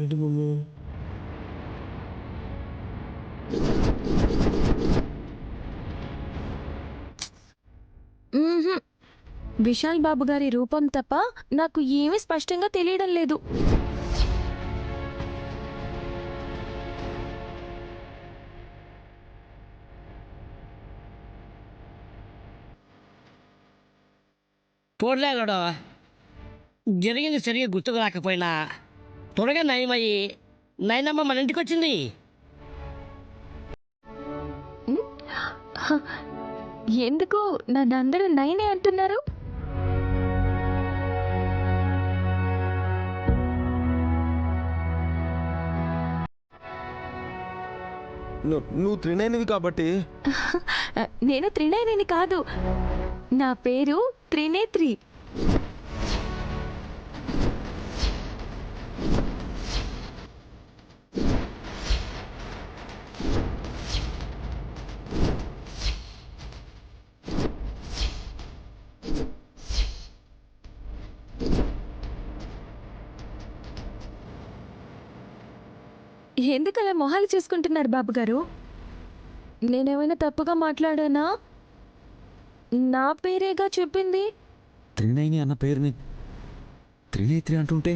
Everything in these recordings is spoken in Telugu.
ఏంటి మమ్మీ? మ్మ్హ్మ్. విశాల్ బాబు గారి రూపం తప్ప నాకు ఏమీ స్పష్టంగా తెలియడం లేదు. పోర్లేగడు జరిగింది సరిగా గుర్తుకు రాకపోయినా త్వరగా నయమయ్యి నయనమ్మ మన ఇంటికి వచ్చింది. హ, ఎందుకు నన్ను అందరూ నైనే అంటున్నారు? నువ్వు త్రినైనవి కాబట్టి. నేను త్రినయనిని కాదు, నా పేరు త్రినేత్రి. ఎందుకలా మొహాలు చేసుకుంటున్నారు బాబు గారు? నేనేమైనా తప్పుగా మాట్లాడానా? నా పేరేగా చెప్పింది. త్రినైని అన్న పేరుని త్రినేత్రి అంటుంటే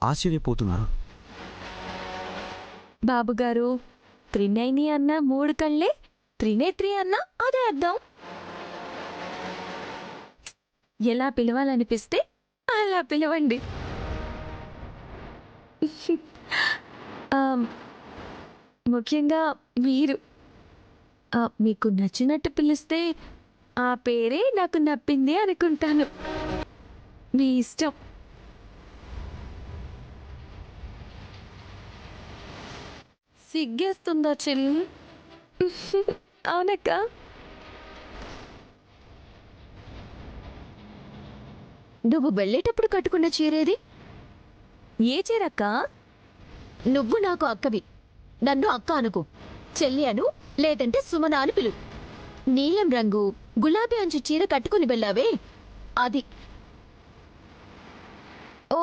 ఆశ్చర్యపోతున్నా. బాబు గారు, త్రినైని అన్న 3 కళ్ళే, త్రినేత్రి అన్న అదే అర్థం. ఎలా పిలవాలనిపిస్తే అలా పిలవండి. ముఖ్యంగా మీరు మీకు నచ్చినట్టు పిలిస్తే ఆ పేరే నాకు నప్పింది అనుకుంటాను. మీ ఇష్టం. సిగ్గేస్తుందా చెల్లి? అవునక్క. నువ్వు వెళ్ళేటప్పుడు కట్టుకున్న చీరేది? ఏ చీరక్క? నువ్వు నాకు అక్కవి, నన్ను అక్క అనుకో. చెల్లి అను, లేదంటే సుమన అని పిలు. నీలం రంగు గులాబీ అంచు చీర కట్టుకుని వెళ్ళావే అది. ఓ,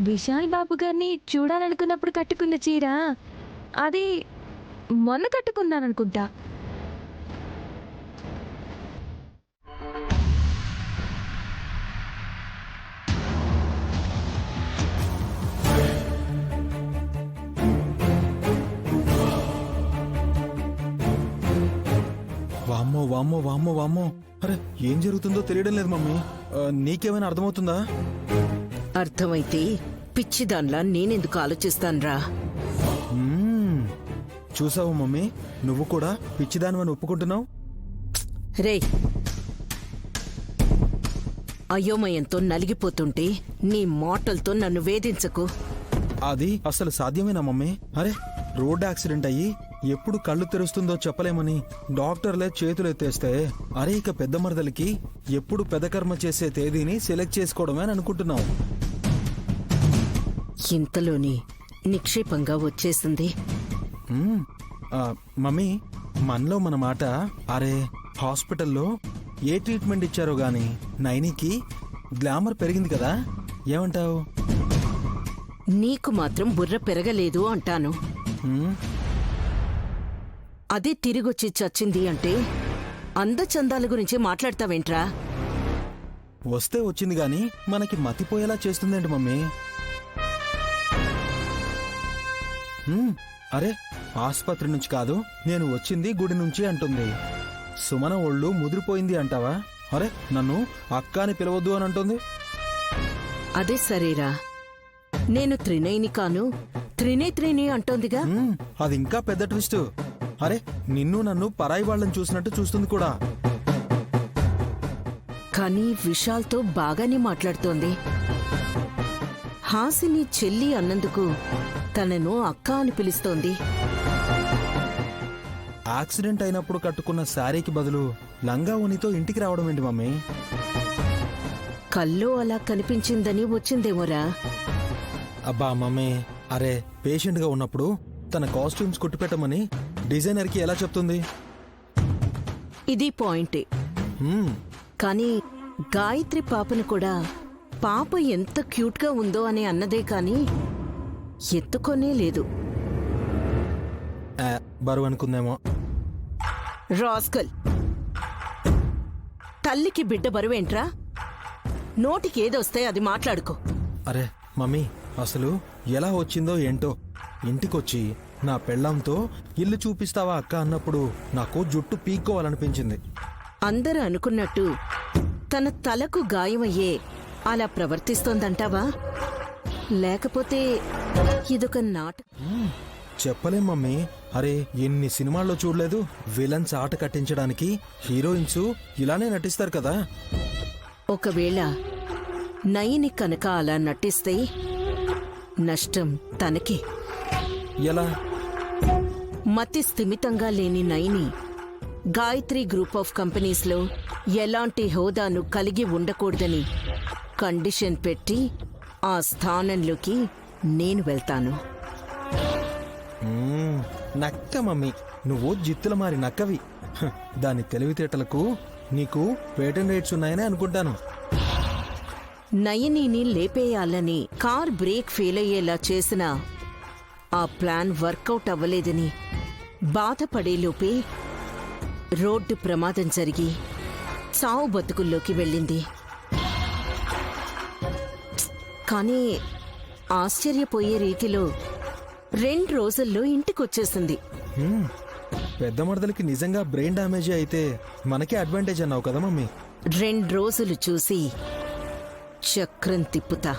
విశాల్ బాబు గారిని చూడాలనుకున్నప్పుడు కట్టుకున్న చీర అది. మొన్న కట్టుకున్నాననుకుంటా. వామ్మో వామ్మో వామ్మో వామ్మో, అరే ఏం జరుగుతుందో తెలియడం లేదు మమ్మీ. నీకేమైనా అర్థమవుతుందా? అర్థమైతే పిచ్చిదాన్లా నేనెందుకు ఆలోచిస్తాన్రా? చూసావు మమ్మీ, నువ్వు కూడా పిచ్చిదానివని ఒప్పుకుంటున్నావు. రేయ్, అయోమయంతో నలిగిపోతుంటే నీ మాటలతో నన్ను వేధించకు. అది అసలు సాధ్యమేనా మమ్మీ? అరే రోడ్ యాక్సిడెంట్ అయ్యి ఎప్పుడు కళ్ళు తెరుస్తుందో చెప్పలేమని డాక్టర్లే చేతులు ఎత్తేస్తే, అరే ఇక పెద్ద మరదలికి ఎప్పుడు పెదకర్మ చేసే తేదీని సెలెక్ట్ చేసుకోవడమే అని అనుకుంటున్నావు. ఇంతలోని నిక్షేపంగా వచ్చేసింది. మమ్మీ, మనలో మన మాట. అరే హాస్పిటల్లో ఏ ట్రీట్మెంట్ ఇచ్చారో గాని నైనికి గ్లామర్ పెరిగింది కదా, ఏమంటావు? నీకు మాత్రం బుర్ర పెరగలేదు అంటాను. అదే తిరిగొచ్చి చచ్చింది అంటే అందచందాల గురించి మాట్లాడతావేంట్రా? వస్తే వచ్చింది గాని మనకి మతిపోయేలా చేస్తుందేంటి మమ్మీ? అరే ఆసుపత్రి నుంచి కాదు, నేను వచ్చింది గుడి నుంచి అంటుంది. సుమన ఒళ్ళు ముదిరిపోయింది అంటావా? అరే నన్ను అక్క అని పిలవద్దు అని అంటుంది. అదే సరేరా, నేను త్రినైని కాను త్రినేత్రిని అంటోందిగా. అది ఇంకా పెద్ద ట్విస్ట్. అరే నిన్ను నన్ను పరాయి వాళ్ళని చూసినట్టు చూస్తుంది కూడా. కానీ విశాల్తో బాగానే మాట్లాడుతోంది. హాసిని చెల్లి అన్నందుకు తనను అక్క అని పిలుస్తోంది. యాక్సిడెంట్ అయినప్పుడు కట్టుకున్న శారీకి బదులు లంగా ఓనితో ఇంటికి రావడం ఏంటి మమ్మీ? కల్లో అలా కనిపించిందని వచ్చిందేమోరా. అబ్బా మమ్మీ, అరే పేషెంట్గా ఉన్నప్పుడు తన కాస్ట్యూమ్స్ కుట్టిపెట్టమని డిజైనర్కి ఎలా చెప్తుంది? ఇది పాయింటే. కానీ గాయత్రి పాపను కూడా పాప ఎంత క్యూట్గా ఉందో అని అన్నదే కాని ఎత్తుకొనే లేదు. బరువు అనుకుందేమో. రాస్కల్, తల్లికి బిడ్డ బరువేంట్రా? నోటికి ఏదొస్తే అది మాట్లాడుకో. అరే మమ్మీ, అసలు ఎలా వచ్చిందో ఏంటో. ఇంటికొచ్చి నా పెళ్ళాంతో ఇల్లు చూపిస్తావా అక్క అన్నప్పుడు నాకు జుట్టు పీక్కోవాలనిపించింది. అందరూ అనుకున్నట్టు తన తలకు గాయమయ్యే అలా ప్రవర్తిస్తోందంటావా? లేకపోతే ఇదొక చెప్పలేం మమ్మీ. అరే ఎన్ని సినిమాల్లో చూడలేదు, విలన్స్ ఆట కట్టించడానికి హీరోయిన్స్ ఇలానే నటిస్తారు కదా. ఒకవేళ నయిని కనుక అలా నటిస్తే నష్టం తనకే. ఎలా? మతి స్థిమితంగా లేని నయిని గాయత్రి గ్రూప్ ఆఫ్ కంపెనీస్లో ఎలాంటి హోదాను కలిగి ఉండకూడదని కండిషన్ పెట్టి ఆ స్థానంలోకి నేను వెళ్తాను. నక్క మమ్మీ, నువ్వు జిత్తుల మారి నక్కవి. దాని తెలివితేటలకు నీకు పేటెంట్ రైట్స్ ఉన్నాయని అనుకుంటాను. నయనిని లేపేయాలని కార్ బ్రేక్ ఫెయిల్ అయ్యేలా చేసిన ఆ ప్లాన్ వర్కౌట్ అవ్వలేదని బాధపడేలోపే రోడ్డు ప్రమాదం జరిగి చావు బతుకుల్లోకి వెళ్ళింది. కానీ ఆశ్చర్యపోయే రీతిలో 2 రోజుల్లో ఇంటికొచ్చేసింది. పెద్ద మరదలకి నిజంగా బ్రెయిన్ డ్యామేజ్ అయితే మనకే అడ్వాంటేజ్ అన్నావు కదా మమ్మీ. 2 రోజులు చూసి చక్రం తిప్పుతా.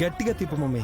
గట్టిగా తిప్పు మమ్మీ.